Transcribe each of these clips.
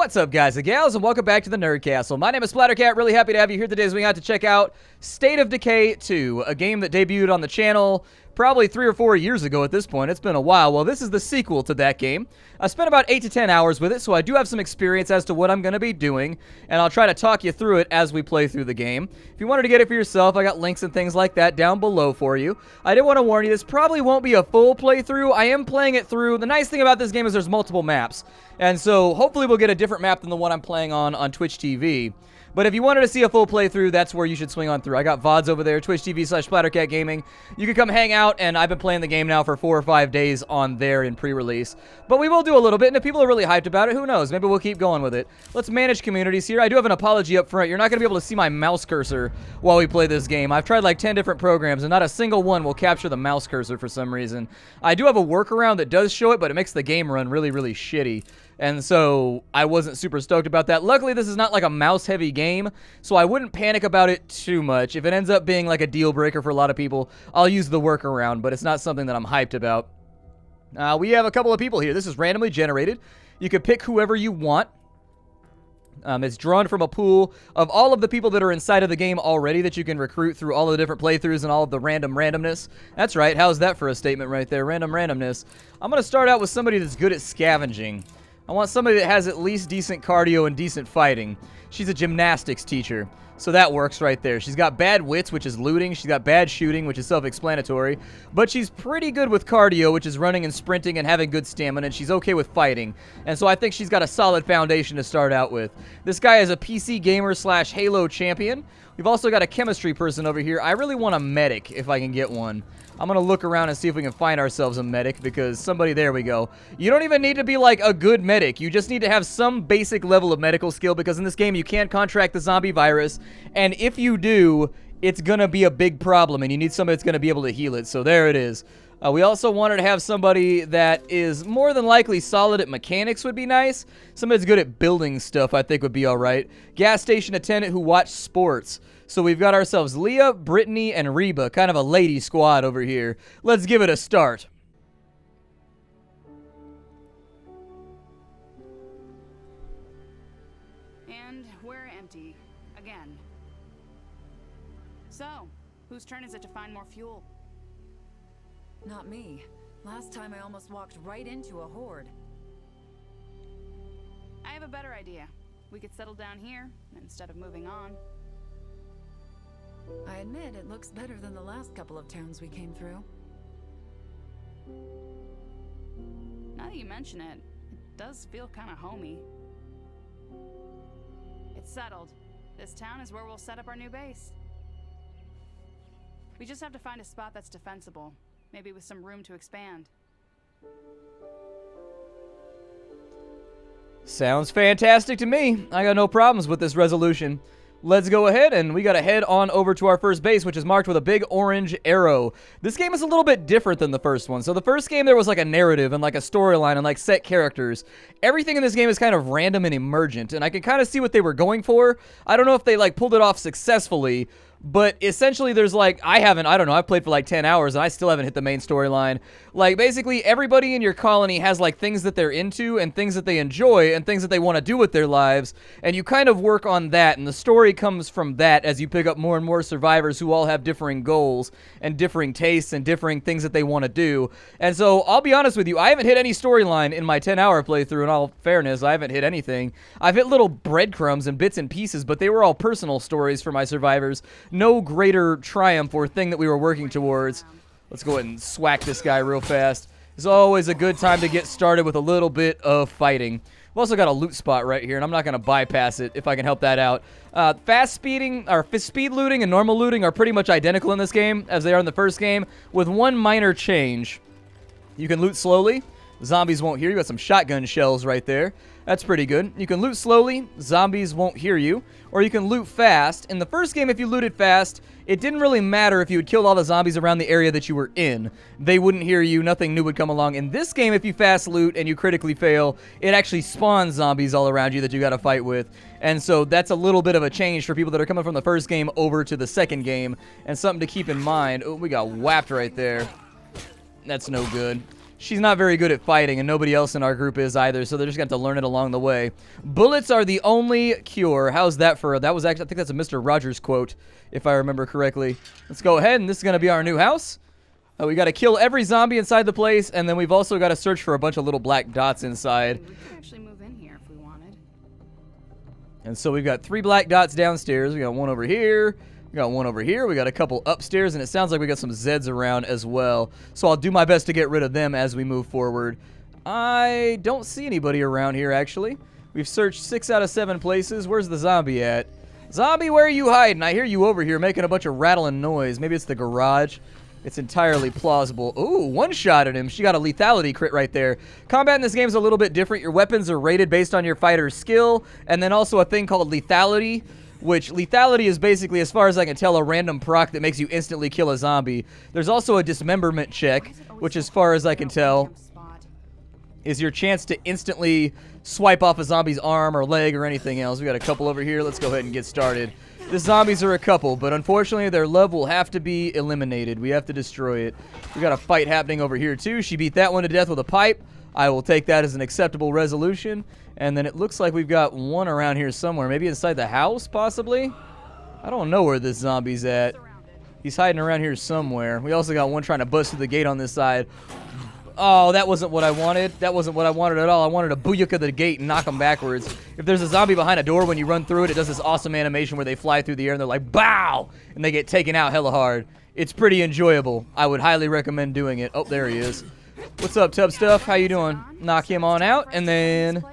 What's up, guys and gals, and welcome back to the Nerd Castle. My name is Splattercat. Really happy to have you here today as we got to check out State of Decay 2, a game that debuted on the channel probably 3 or 4 years ago at this point. It's been a while. Well, this is the sequel to that game. I spent about 8 to 10 hours with it, so I do have some experience as to what I'm going to be doing, and I'll try to talk you through it as we play through the game. If you wanted to get it for yourself, I got links and things like that down below for you. I did want to warn you, this probably won't be a full playthrough. I am playing it through. The nice thing about this game is there's multiple maps, and so hopefully we'll get a different map than the one I'm playing on Twitch TV. But if you wanted to see a full playthrough, that's where you should swing on through. I got VODs over there, Twitch TV/Splattercat Gaming. You can come hang out, and I've been playing the game now for 4 or 5 days on there in pre-release. But we will do a little bit, and if people are really hyped about it, who knows? Maybe we'll keep going with it. Let's manage communities here. I do have an apology up front. You're not going to be able to see my mouse cursor while we play this game. I've tried like 10 different programs, and not a single one will capture the mouse cursor for some reason. I do have a workaround that does show it, but it makes the game run really, really shitty. And so I wasn't super stoked about that. Luckily, this is not like a mouse-heavy game, so I wouldn't panic about it too much. If it ends up being like a deal breaker for a lot of people, I'll use the workaround, but it's not something that I'm hyped about. We have a couple of people here. This is randomly generated. You can pick whoever you want. It's drawn from a pool of all of the people that are inside of the game already that you can recruit through all of the different playthroughs and all of the randomness. That's right. How's that for a statement right there? Randomness. I'm going to start out with somebody that's good at scavenging. I want somebody that has at least decent cardio and decent fighting. She's a gymnastics teacher, so that works right there. She's got bad wits, which is looting. She's got bad shooting, which is self-explanatory. But she's pretty good with cardio, which is running and sprinting and having good stamina, and she's okay with fighting. And so I think she's got a solid foundation to start out with. This guy is a PC gamer / Halo champion. We've also got a chemistry person over here. I really want a medic if I can get one. I'm going to look around and see if we can find ourselves a medic because somebody, there we go. You don't even need to be like a good medic. You just need to have some basic level of medical skill because in this game you can't contract the zombie virus. And if you do, it's going to be a big problem and you need somebody that's going to be able to heal it. So there it is. We also wanted to have somebody that is more than likely solid at mechanics would be nice. Somebody that's good at building stuff I think would be alright. Gas station attendant who watched sports. So we've got ourselves Leah, Brittany, and Reba. Kind of a lady squad over here. Let's give it a start. And we're empty. Again. So, whose turn is it to find more fuel? Not me. Last time I almost walked right into a horde. I have a better idea. We could settle down here, instead of moving on. I admit it looks better than the last couple of towns we came through. Now that you mention it, it does feel kind of homey. It's settled. This town is where we'll set up our new base. We just have to find a spot that's defensible. Maybe with some room to expand. Sounds fantastic to me. I got no problems with this resolution. Let's go ahead and we gotta head on over to our first base, which is marked with a big orange arrow. This game is a little bit different than the first one. So the first game there was like a narrative and like a storyline and like set characters. Everything in this game is kind of random and emergent, and I can kind of see what they were going for. I don't know if they like pulled it off successfully, but essentially there's like, I don't know, I've played for like 10 hours and I still haven't hit the main storyline. Like basically everybody in your colony has like things that they're into and things that they enjoy and things that they want to do with their lives, and you kind of work on that, and the story comes from that as you pick up more and more survivors who all have differing goals and differing tastes and differing things that they want to do. And so I'll be honest with you, I haven't hit any storyline in my 10-hour playthrough. In all fairness, I haven't hit anything. I've hit little breadcrumbs and bits and pieces, but they were all personal stories for my survivors. No greater triumph or thing that we were working towards. Let's go ahead and swack this guy real fast. It's always a good time to get started with a little bit of fighting. We've also got a loot spot right here, and I'm not going to bypass it if I can help that out. Speed looting and normal looting are pretty much identical in this game as they are in the first game, with one minor change. You can loot slowly. Zombies won't hear you. Got some shotgun shells right there. That's pretty good. You can loot slowly. Zombies won't hear you. Or you can loot fast. In the first game, if you looted fast, it didn't really matter if you had killed all the zombies around the area that you were in. They wouldn't hear you. Nothing new would come along. In this game, if you fast loot and you critically fail, it actually spawns zombies all around you that you got to fight with. And so that's a little bit of a change for people that are coming from the first game over to the second game. And something to keep in mind. Oh, we got whapped right there. That's no good. she's not very good at fighting, and nobody else in our group is either, so they're just going to have to learn it along the way. Bullets are the only cure. How's that for... That was actually... I think that's a Mr. Rogers quote, if I remember correctly. Let's go ahead, and this is going to be our new house. We got to kill every zombie inside the place, and then we've also got to search for a bunch of little black dots inside. We could actually move in here if we wanted. And so we've got 3 black dots downstairs. We got one over here. We got one over here. We got a couple upstairs, and it sounds like we got some Zeds around as well. So I'll do my best to get rid of them as we move forward. I don't see anybody around here, actually. We've searched 6 out of 7 places. Where's the zombie at? Zombie, where are you hiding? I hear you over here making a bunch of rattling noise. Maybe it's the garage. It's entirely plausible. Ooh, one shot at him. She got a lethality crit right there. Combat in this game is a little bit different. Your weapons are rated based on your fighter's skill, and then also a thing called lethality, which lethality is basically, as far as I can tell, a random proc that makes you instantly kill a zombie. There's also a dismemberment check, which, as far as I can tell, is your chance to instantly swipe off a zombie's arm or leg or anything else. We got a couple over here. Let's go ahead and get started. The zombies are a couple, but unfortunately their love will have to be eliminated. We have to destroy it. We got a fight happening over here too. She beat that one to death with a pipe. I will take that as an acceptable resolution. And then it looks like we've got one around here somewhere. Maybe inside the house, possibly? I don't know where this zombie's at. He's hiding around here somewhere. We also got one trying to bust through the gate on this side. Oh, that wasn't what I wanted. That wasn't what I wanted at all. I wanted to booyaka the gate and knock them backwards. If there's a zombie behind a door, when you run through it, it does this awesome animation where they fly through the air and they're like, BOW! And they get taken out hella hard. It's pretty enjoyable. I would highly recommend doing it. Oh, there he is. What's up, Tub Stuff? How you doing? Knock him on out, and then...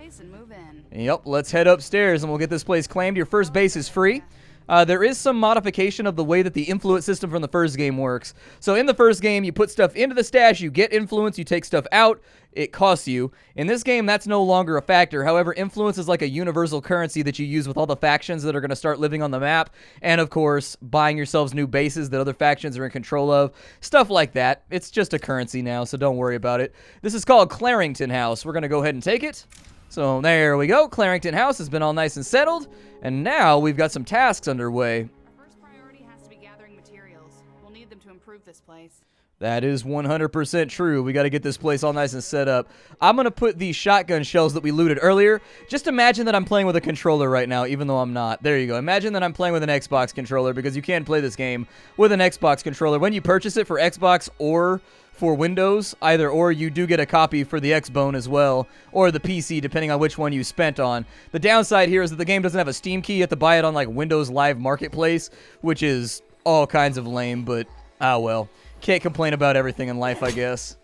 Yep, let's head upstairs and we'll get this place claimed. Your first base is free. There is some modification of the way that the influence system from the first game works. So in the first game, you put stuff into the stash, you get influence, you take stuff out, it costs you. In this game, that's no longer a factor. However, influence is like a universal currency that you use with all the factions that are going to start living on the map. And of course, buying yourselves new bases that other factions are in control of. Stuff like that. It's just a currency now, so don't worry about it. This is called Clarington House. We're going to go ahead and take it. So there we go. Clarington House has been all nice and settled. And now we've got some tasks underway. Our first priority has to be gathering materials. We'll need them to improve this place. That is 100% true. We got to get this place all nice and set up. I'm going to put the shotgun shells that we looted earlier. Just imagine that I'm playing with a controller right now, even though I'm not. There you go. Imagine that I'm playing with an Xbox controller, because you can play this game with an Xbox controller. When you purchase it for Xbox or for Windows, either or, you do get a copy for the Xbone as well, or the PC, depending on which one you spent on. The downside here is that the game doesn't have a Steam key. You have to buy it on like Windows Live Marketplace, which is all kinds of lame, but well. Can't complain about everything in life, I guess.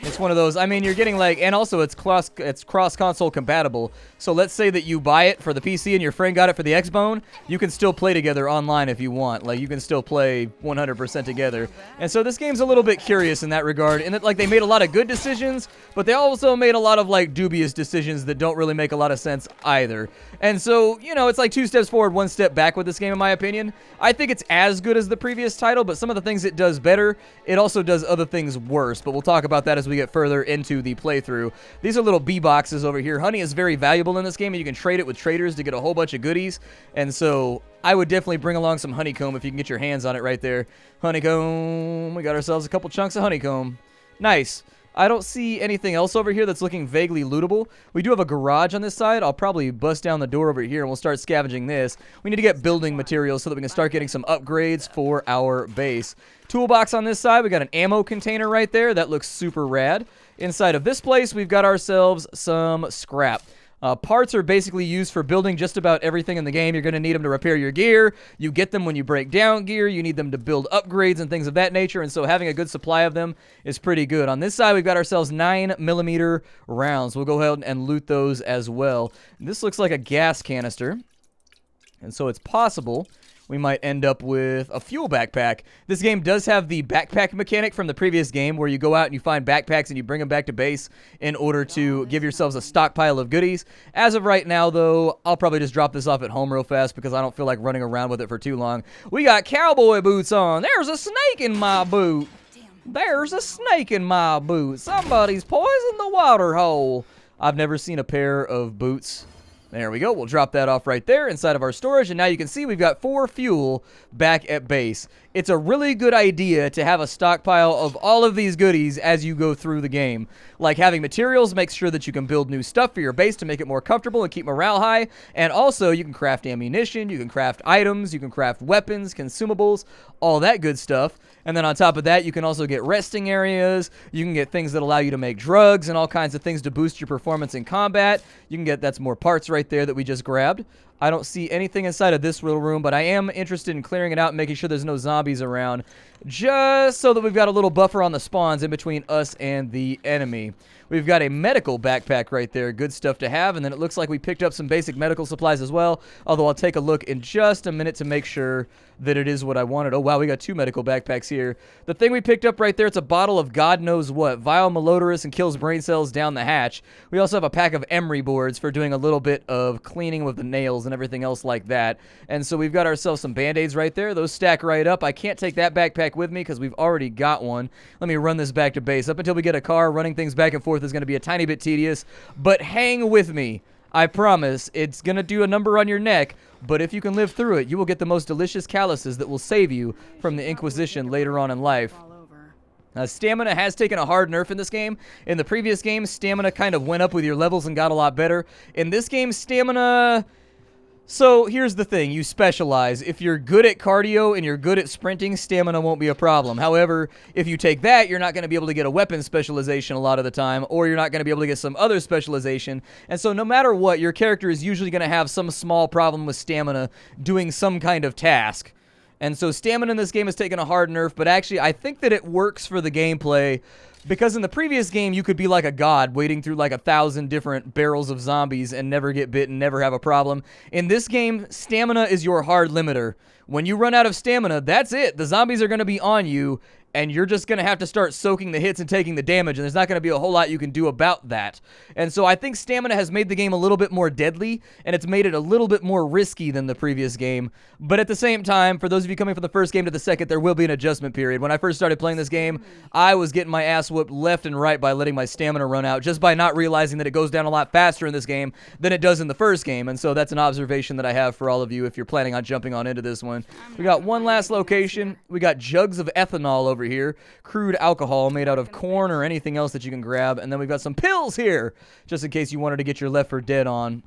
It's one of those, I mean, you're getting like, and also it's cross-console compatible. So let's say that you buy it for the PC and your friend got it for the Xbone, you can still play together online if you want. Like, you can still play 100% together. And so this game's a little bit curious in that regard, in that, like, they made a lot of good decisions, but they also made a lot of, like, dubious decisions that don't really make a lot of sense either. And so, you know, it's like 2 steps forward, 1 step back with this game, in my opinion. I think it's as good as the previous title, but some of the things it does better, it also does other things worse. But we'll talk about that as we get further into the playthrough. These are little bee boxes over here. Honey is very valuable in this game, and you can trade it with traders to get a whole bunch of goodies. And so I would definitely bring along some honeycomb if you can get your hands on it right there. Honeycomb. We got ourselves a couple chunks of honeycomb. Nice. I don't see anything else over here that's looking vaguely lootable. We do have a garage on this side. I'll probably bust down the door over here and we'll start scavenging this. We need to get building materials so that we can start getting some upgrades for our base. Toolbox on this side. We got an ammo container right there. That looks super rad. Inside of this place, we've got ourselves some scrap. Parts are basically used for building just about everything in the game. You're going to need them to repair your gear. You get them when you break down gear. You need them to build upgrades and things of that nature, and so having a good supply of them is pretty good. On this side, we've got ourselves 9mm rounds. We'll go ahead and loot those as well. This looks like a gas canister, and so it's possible we might end up with a fuel backpack. This game does have the backpack mechanic from the previous game where you go out and you find backpacks and you bring them back to base in order to give yourselves a stockpile of goodies. As of right now, though, I'll probably just drop this off at home real fast because I don't feel like running around with it for too long. We got cowboy boots on. There's a snake in my boot. There's a snake in my boot. Somebody's poisoned the water hole. I've never seen a pair of boots There we go. We'll drop that off right there inside of our storage. And now you can see we've got 4 fuel back at base. It's a really good idea to have a stockpile of all of these goodies as you go through the game. Like having materials makes sure that you can build new stuff for your base to make it more comfortable and keep morale high. And also you can craft ammunition, you can craft items, you can craft weapons, consumables, all that good stuff. And then on top of that, you can also get resting areas. You can get things that allow you to make drugs and all kinds of things to boost your performance in combat. You can get, that's more parts right there that we just grabbed. I don't see anything inside of this little room, but I am interested in clearing it out and making sure there's no zombies around, just so that we've got a little buffer on the spawns in between us and the enemy. We've got a medical backpack right there, good stuff to have, and then it looks like we picked up some basic medical supplies as well, although I'll take a look in just a minute to make sure that it is what I wanted. Oh, wow, we got 2 medical backpacks here. The thing we picked up right there, it's a bottle of God knows what. Vile malodorous and kills brain cells down the hatch. We also have a pack of emery boards for doing a little bit of cleaning with the nails and everything else like that. And so we've got ourselves some band-aids right there. Those stack right up. I can't take that backpack with me because we've already got one. Let me run this back to base. Up until we get a car, running things back and forth is going to be a tiny bit tedious, but hang with me. I promise it's going to do a number on your neck, but if you can live through it, you will get the most delicious calluses that will save you from the Inquisition later on in life. Stamina has taken a hard nerf in this game. In the previous game, stamina kind of went up with your levels and got a lot better. In this game, stamina... So, here's the thing. You specialize. If you're good at cardio and you're good at sprinting, stamina won't be a problem. However, if you take that, you're not going to be able to get a weapon specialization a lot of the time, or you're not going to be able to get some other specialization. And so, no matter what, your character is usually going to have some small problem with stamina doing some kind of task. And so, stamina in this game has taken a hard nerf, but actually, I think that it works for the gameplay. Because in the previous game, you could be like a god, wading through like 1,000 different barrels of zombies and never get bit and never have a problem. In this game, stamina is your hard limiter. When you run out of stamina, that's it. The zombies are going to be on you, and you're just going to have to start soaking the hits and taking the damage, and there's not going to be a whole lot you can do about that. And so I think stamina has made the game a little bit more deadly, and it's made it a little bit more risky than the previous game. But at the same time, for those of you coming from the first game to the second, there will be an adjustment period. When I first started playing this game, I was getting my ass whooped left and right by letting my stamina run out, just by not realizing that it goes down a lot faster in this game than it does in the first game. And so that's an observation that I have for all of you if you're planning on jumping on into this one. We got one last location. We got jugs of ethanol over here, crude alcohol made out of corn or anything else that you can grab, and then we've got some pills here just in case you wanted to get your Left 4 Dead on.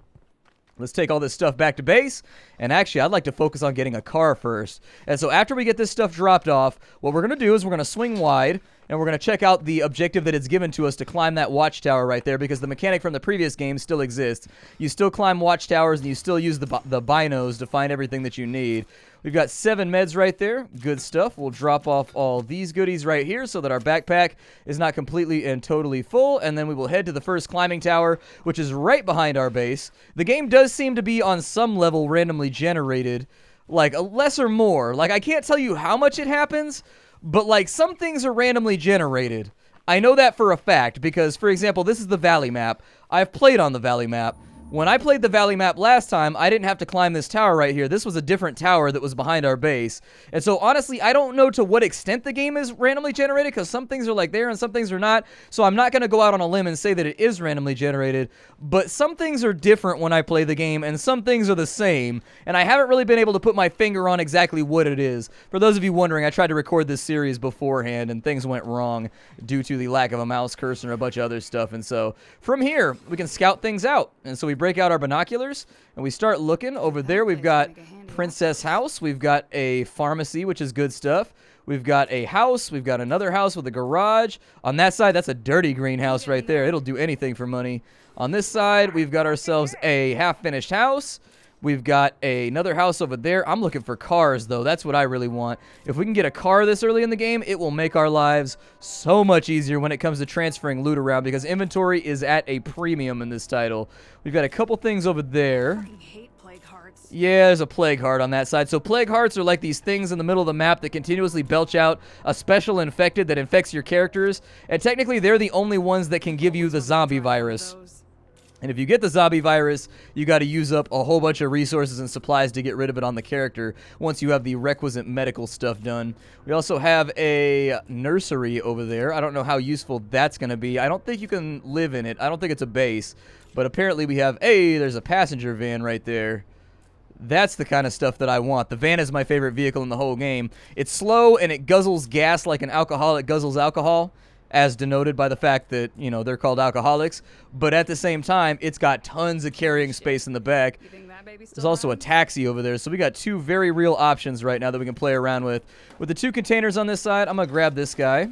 Let's take all this stuff back to base, and actually I'd like to focus on getting a car first. And so after we get this stuff dropped off, what we're going to do is we're going to swing wide, and we're going to check out the objective that it's given to us to climb that watchtower right there, because the mechanic from the previous game still exists. You still climb watchtowers, and you still use the binos to find everything that you need. We've got 7 meds right there. Good stuff. We'll drop off all these goodies right here so that our backpack is not completely and totally full. And then we will head to the first climbing tower, which is right behind our base. The game does seem to be on some level randomly generated, like less or more. Like, I can't tell you how much it happens, but like some things are randomly generated. I know that for a fact because, for example, this is the Valley map. I've played on the Valley map. When I played the Valley map last time, I didn't have to climb this tower right here. This was a different tower that was behind our base. And so, honestly, I don't know to what extent the game is randomly generated, because some things are like there and some things are not. So I'm not going to go out on a limb and say that it is randomly generated. But some things are different when I play the game, and some things are the same. And I haven't really been able to put my finger on exactly what it is. For those of you wondering, I tried to record this series beforehand, and things went wrong due to the lack of a mouse cursor and a bunch of other stuff. And so, from here, we can scout things out. And so we break out our binoculars, and we start looking. Over there, we've got Princess House. We've got a pharmacy, which is good stuff. We've got a house. We've got another house with a garage. On that side, that's a dirty greenhouse right there. It'll do anything for money. On this side, we've got ourselves a half-finished house. We've got another house over there. I'm looking for cars, though. That's what I really want. If we can get a car this early in the game, it will make our lives so much easier when it comes to transferring loot around, because inventory is at a premium in this title. We've got a couple things over there. Yeah, there's a plague heart on that side. So plague hearts are like these things in the middle of the map that continuously belch out a special infected that infects your characters. And technically, they're the only ones that can give you the zombie virus. And if you get the zombie virus, you got to use up a whole bunch of resources and supplies to get rid of it on the character once you have the requisite medical stuff done. We also have a nursery over there. I don't know how useful that's going to be. I don't think you can live in it. I don't think it's a base. But apparently we have, hey, there's a passenger van right there. That's the kind of stuff that I want. The van is my favorite vehicle in the whole game. It's slow and it guzzles gas like an alcoholic guzzles alcohol, as denoted by the fact that, you know, they're called alcoholics. But at the same time, it's got tons of carrying space in the back. You think that baby's There's still also a around? taxi over there. So we got two very real options right now that we can play around with. With the two containers on this side, I'm going to grab this guy.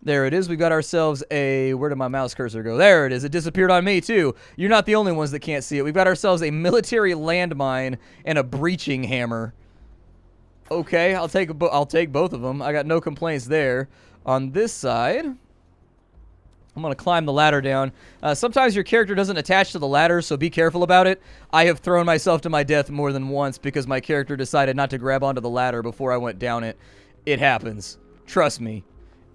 There it is. We got ourselves a... Where did my mouse cursor go? There it is. It disappeared on me, too. You're not the only ones that can't see it. We've got ourselves a military landmine and a breaching hammer. Okay, I'll take both of them. I got no complaints there. On this side, I'm going to climb the ladder down. Sometimes your character doesn't attach to the ladder, so be careful about it. I have thrown myself to my death more than once because my character decided not to grab onto the ladder before I went down it. It happens. Trust me.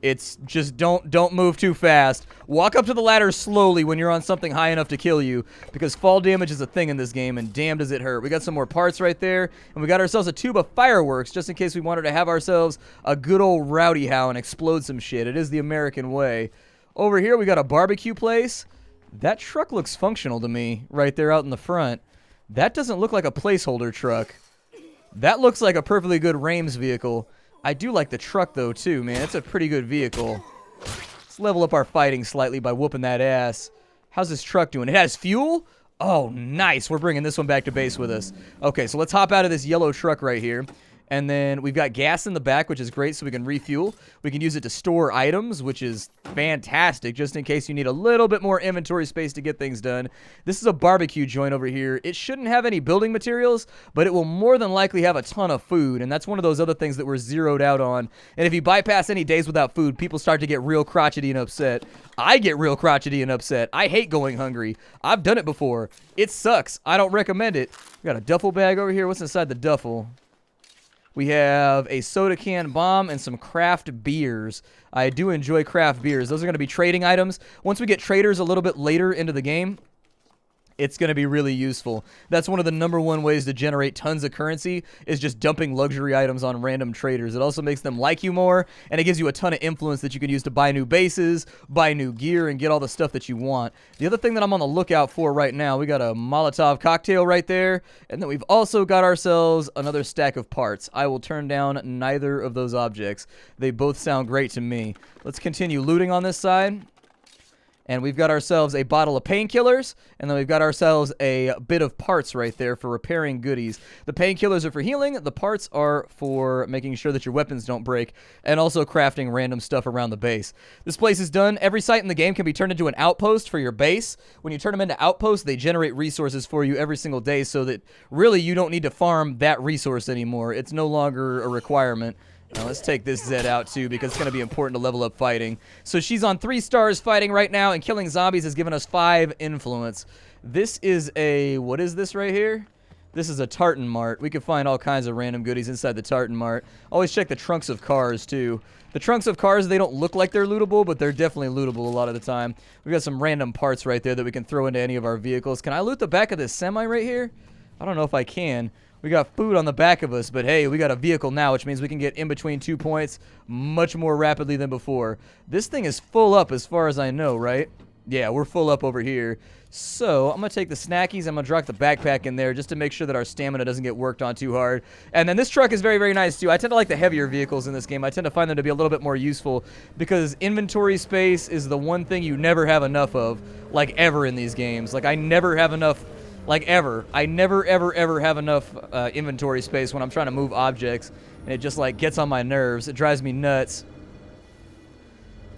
It's just don't move too fast. Walk up to the ladder slowly when you're on something high enough to kill you, because fall damage is a thing in this game, and damn does it hurt. We got some more parts right there, and we got ourselves a tube of fireworks just in case we wanted to have ourselves a good old rowdy how and explode some shit. It is the American way. Over here we got a barbecue place. That truck looks functional to me right there out in the front. That doesn't look like a placeholder truck. That looks like a perfectly good Rames vehicle. I do like the truck, though, too, man. It's a pretty good vehicle. Let's level up our fighting slightly by whooping that ass. How's this truck doing? It has fuel? Oh, nice. We're bringing this one back to base with us. Okay, so let's hop out of this yellow truck right here. And then we've got gas in the back, which is great, so we can refuel. We can use it to store items, which is fantastic, just in case you need a little bit more inventory space to get things done. This is a barbecue joint over here. It shouldn't have any building materials, but it will more than likely have a ton of food, and that's one of those other things that we're zeroed out on. And if you bypass any days without food, people start to get real crotchety and upset. I get real crotchety and upset. I hate going hungry. I've done it before. It sucks. I don't recommend it. We got a duffel bag over here. What's inside the duffel? We have a soda can bomb and some craft beers. I do enjoy craft beers. Those are going to be trading items. Once we get traders a little bit later into the game, it's going to be really useful. That's one of the #1 ways to generate tons of currency, is just dumping luxury items on random traders. It also makes them like you more, and it gives you a ton of influence that you can use to buy new bases, buy new gear, and get all the stuff that you want. The other thing that I'm on the lookout for right now, we got a Molotov cocktail right there, and then we've also got ourselves another stack of parts. I will turn down neither of those objects. They both sound great to me. Let's continue looting on this side. And we've got ourselves a bottle of painkillers, and then we've got ourselves a bit of parts right there for repairing goodies. The painkillers are for healing, the parts are for making sure that your weapons don't break, and also crafting random stuff around the base. This place is done. Every site in the game can be turned into an outpost for your base. When you turn them into outposts, they generate resources for you every single day, so that really you don't need to farm that resource anymore. It's no longer a requirement. Now let's take this Zed out too, because it's going to be important to level up fighting. So she's on 3 stars fighting right now, and killing zombies has given us 5 influence. This is a... what is this right here? This is a Tartan Mart. We can find all kinds of random goodies inside the Tartan Mart. Always check the trunks of cars too. The trunks of cars, they don't look like they're lootable, but they're definitely lootable a lot of the time. We've got some random parts right there that we can throw into any of our vehicles. Can I loot the back of this semi right here? I don't know if I can. We got food on the back of us, but hey, we got a vehicle now, which means we can get in between 2 points much more rapidly than before. This thing is full up as far as I know, right? Yeah, we're full up over here. So I'm going to take the snackies. I'm going to drop the backpack in there just to make sure that our stamina doesn't get worked on too hard. And then this truck is very, very nice too. I tend to like the heavier vehicles in this game. I tend to find them to be a little bit more useful because inventory space is the one thing you never have enough of, like ever in these games. Like I never have enough... like, ever. I never, ever, ever have enough inventory space when I'm trying to move objects. And it just, like, gets on my nerves. It drives me nuts.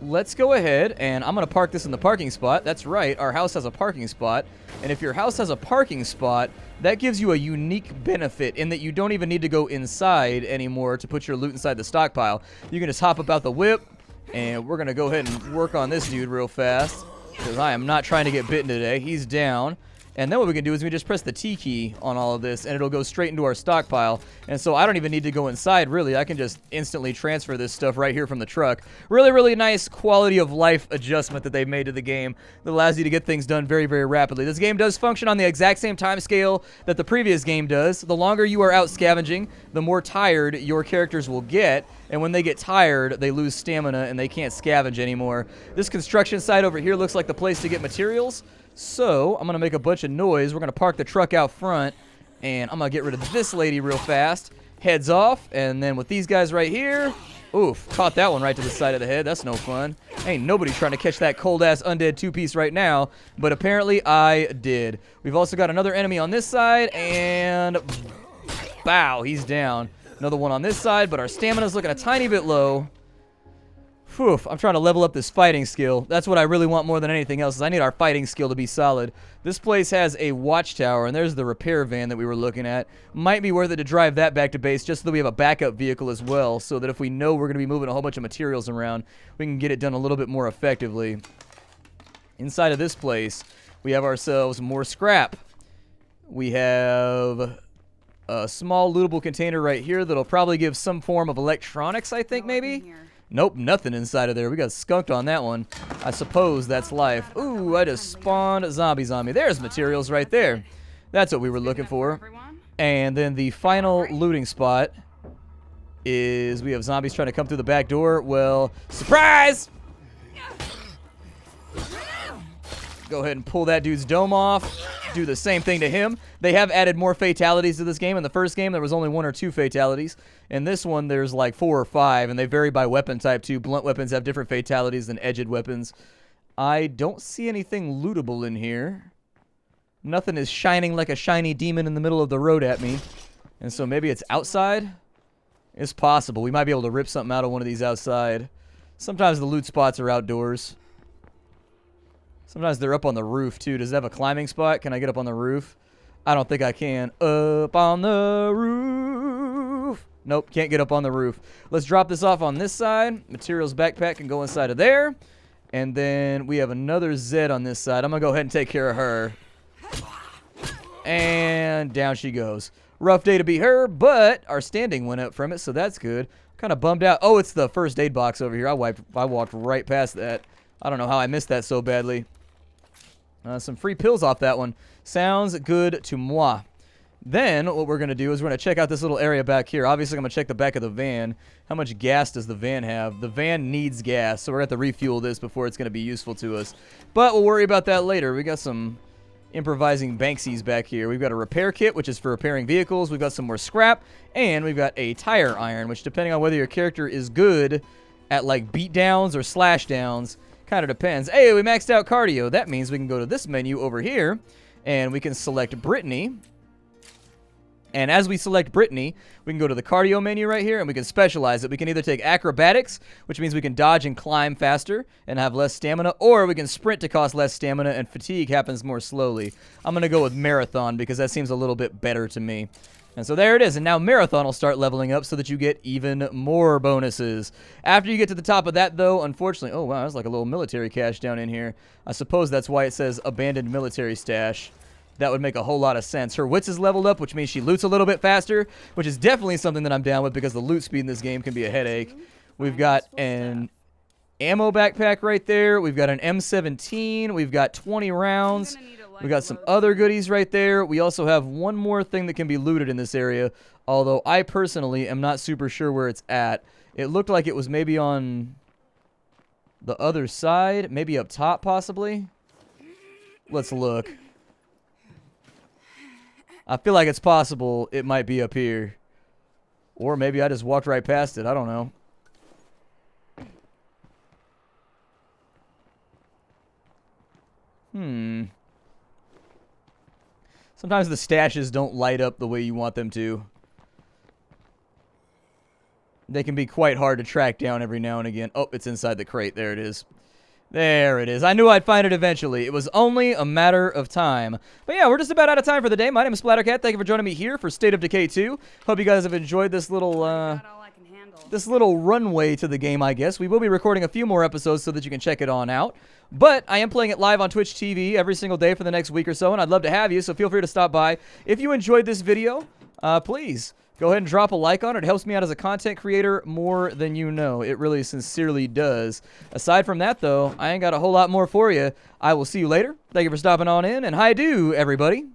Let's go ahead, and I'm going to park this in the parking spot. That's right. Our house has a parking spot. And if your house has a parking spot, that gives you a unique benefit in that you don't even need to go inside anymore to put your loot inside the stockpile. You can just hop up out the whip, and we're going to go ahead and work on this dude real fast. Because I am not trying to get bitten today. He's down. And then what we can do is we just press the T key on all of this, and it'll go straight into our stockpile. And so I don't even need to go inside, really. I can just instantly transfer this stuff right here from the truck. Really, really nice quality of life adjustment that they've made to the game that allows you to get things done very, very rapidly. This game does function on the exact same time scale that the previous game does. The longer you are out scavenging, the more tired your characters will get. And when they get tired, they lose stamina and they can't scavenge anymore. This construction site over here looks like the place to get materials. So, I'm going to make a bunch of noise. We're going to park the truck out front, and I'm going to get rid of this lady real fast. Heads off, and then with these guys right here, oof, caught that one right to the side of the head. That's no fun. Ain't nobody trying to catch that cold-ass undead two-piece right now, but apparently I did. We've also got another enemy on this side, and bow, he's down. Another one on this side, but our stamina's looking a tiny bit low. Whew, I'm trying to level up this fighting skill. That's what I really want more than anything else, is I need our fighting skill to be solid. This place has a watchtower, and there's the repair van that we were looking at. Might be worth it to drive that back to base just so that we have a backup vehicle as well, so that if we know we're going to be moving a whole bunch of materials around, we can get it done a little bit more effectively. Inside of this place, we have ourselves more scrap. We have a small lootable container right here that'll probably give some form of electronics, I think, maybe? Nope, nothing inside of there. We got skunked on that one. I suppose that's life. Ooh, I just spawned zombies on me. There's materials right there. That's what we were looking for. And then the final looting spot is we have zombies trying to come through the back door. Well, surprise! Go ahead and pull that dude's dome off. Do the same thing to him. They have added more fatalities to this game. In the first game, there was only 1 or 2 fatalities. In this one, there's like 4 or 5, and they vary by weapon type too. Blunt weapons have different fatalities than edged weapons. I don't see anything lootable in here. Nothing is shining like a shiny demon in the middle of the road at me. And so maybe it's outside? It's possible. We might be able to rip something out of one of these outside. Sometimes the loot spots are outdoors. Sometimes they're up on the roof, too. Does it have a climbing spot? Can I get up on the roof? I don't think I can. Up on the roof. Nope, can't get up on the roof. Let's drop this off on this side. Materials backpack can go inside of there. And then we have another Zed on this side. I'm going to go ahead and take care of her. And down she goes. Rough day to be her, but our standing went up from it, so that's good. Kind of bummed out. Oh, it's the first aid box over here. I walked right past that. I don't know how I missed that so badly. Some free pills off that one. Sounds good to moi. Then, what we're going to do is we're going to check out this little area back here. Obviously, I'm going to check the back of the van. How much gas does the van have? The van needs gas, so we're going to have to refuel this before it's going to be useful to us. But we'll worry about that later. We got some improvising Banksies back here. We've got a repair kit, which is for repairing vehicles. We've got some more scrap, and we've got a tire iron, which, depending on whether your character is good at, like, beatdowns or slash downs, kind of depends. Hey, we maxed out cardio. That means we can go to this menu over here, and we can select Brittany. And as we select Brittany, we can go to the cardio menu right here, and we can specialize it. We can either take acrobatics, which means we can dodge and climb faster and have less stamina, or we can sprint to cost less stamina, and fatigue happens more slowly. I'm going to go with marathon because that seems a little bit better to me. And so there it is, and now Marathon will start leveling up so that you get even more bonuses. After you get to the top of that, though, unfortunately... Oh, wow, there's like a little military cache down in here. I suppose that's why it says abandoned military stash. That would make a whole lot of sense. Her wits is leveled up, which means she loots a little bit faster, which is definitely something that I'm down with because the loot speed in this game can be a headache. We've got an ammo backpack right there. We've got an M17. We've got 20 rounds. We got some other goodies right there. We also have one more thing that can be looted in this area, although I personally am not super sure where it's at. It looked like it was maybe on the other side, maybe up top possibly. Let's look. I feel like it's possible it might be up here. Or maybe I just walked right past it. I don't know. Sometimes the stashes don't light up the way you want them to. They can be quite hard to track down every now and again. Oh, it's inside the crate. There it is. There it is. I knew I'd find it eventually. It was only a matter of time. But yeah, we're just about out of time for the day. My name is Splattercat. Thank you for joining me here for State of Decay 2. Hope you guys have enjoyed this little this little runway to the game, I guess. We will be recording a few more episodes so that you can check it on out. But I am playing it live on Twitch TV every single day for the next week or so, and I'd love to have you, so feel free to stop by. If you enjoyed this video, please go ahead and drop a like on it. It helps me out as a content creator more than you know. It really sincerely does. Aside from that, though, I ain't got a whole lot more for you. I will see you later. Thank you for stopping on in, and hi-do, everybody.